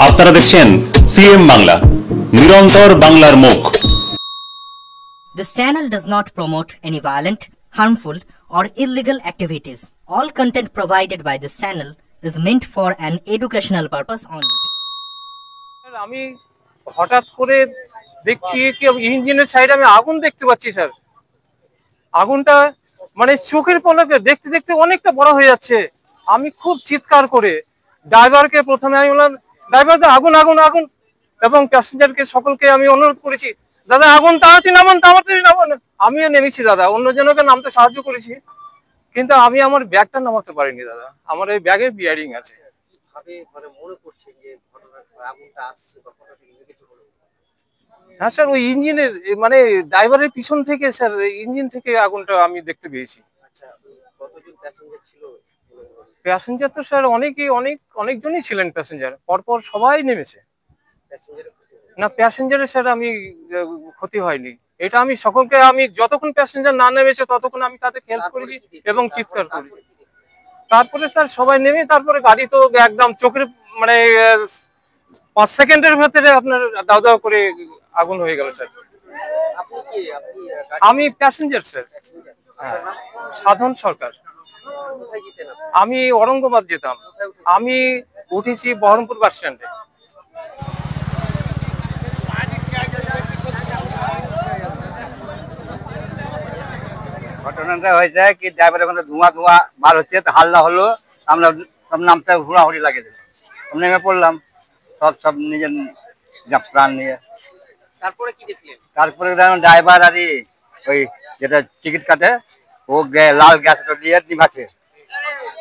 আপনারা দেখছেন সিএম বাংলা, নিরন্তর বাংলার মুখ। This channel does not promote any violent, harmful, or illegal activities. All content provided by this channel is meant for an educational purpose only. আমি হঠাৎ করে দেখছি কি ইঞ্জিনের সাইডে আমি আগুন দেখতে পাচ্ছি স্যার। আগুনটা মানে চোখের পলকে দেখতে দেখতে অনেকটা বড় হয়ে যাচ্ছে। আমি খুব চিৎকার করে ড্রাইভারকে প্রথমে আমি বললাম, ড্রাইভার আগুন আগুন আগুন, এবং প্যাসেঞ্জারকে সকলকে আমি অনুরোধ করেছি, দাদা আগুন তাড়াতাড়ি নামান, তাড়াতাড়ি নামান। আমিও নেমেছি দাদা, অন্যজনকে নামতে সাহায্য করেছি, কিন্তু আমি আমার ব্যাগটা নামাতে পারিনি দাদা। আমার এই ব্যাগে বিয়ারিং আছে। হ্যাঁ স্যার, ওই ইঞ্জিনের মানে ড্রাইভারের পিছন থেকে স্যার, ইঞ্জিন থেকে আগুনটা আমি দেখতে পেয়েছি। প্যাসেঞ্জার তো স্যার অনেকজনই ছিলেন প্যাসেঞ্জার, পরপর সবাই নেমেছে। না প্যাসেঞ্জারের স্যার আমি ক্ষতি হয়নি, এটা আমি সকলকে, আমি যতক্ষণ প্যাসেঞ্জার না নেমেছে ততক্ষণ আমি তাদের হেল্প করেছি এবং চিৎকার করেছি। তারপরে স্যার সবাই নেমে তারপরে গাড়ি তো একদম চোখের মানে 5 সেকেন্ডের ভেতরে আপনার দাও দাও করে আগুন হয়ে গেল স্যার। আমি প্যাসেঞ্জার স্যার। হ্যাঁ, সাধন সরকার। আমি ঔরঙ্গাবাদ যেতাম। আমি উঠেছি বহরমপুর বাস স্ট্যান্ডে। ঘটনাটা হয়েছে কি, ড্রাইভারের ওখানে ধোঁয়া ধোঁয়া বার হচ্ছে, হাল্লা হলো, আমরা সব নামতে হুড়াহুড়ি লাগিয়ে দিল, নেমে পড়লাম সব নিজের প্রাণ নিয়ে। তারপরে কি দেখলেন? তারপরে ড্রাইভার আর ওই যেটা টিকিট কাটে ও লাল গ্যাস দিয়ে নিভাচ্ছে,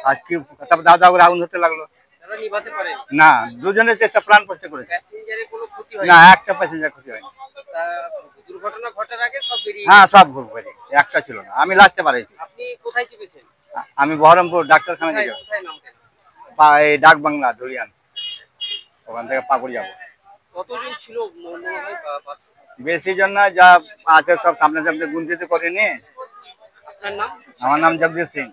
আর কি তারপর দাও দাও করে আগুন হতে লাগলো। না, দুজনের চেষ্টা প্রাণ প্রতিষ্ঠা করেছে। না, একটা প্যাসেঞ্জার ক্ষতি হয়নি। দুর্ঘটনা ঘটার আগে সব বেরিয়ে হ্যাঁ, সব ঘুরে বেরিয়ে, একটা ছিল না। আমি লাস্টে পারিয়েছি। আপনি কোথায় চেপেছেন? আমি বহরমপুর ডাক্তারখানা থেকে এই ডাক বাংলা ধুলিয়ান, ওখান থেকে পাকুড় যাবো। কতজন ছিল মনে হয় বাসে? বেশি জন না, যা আছে সব সামনে সামনে গুনতে করিনি। আপনার নাম? আমার নাম জগদীশ সিং।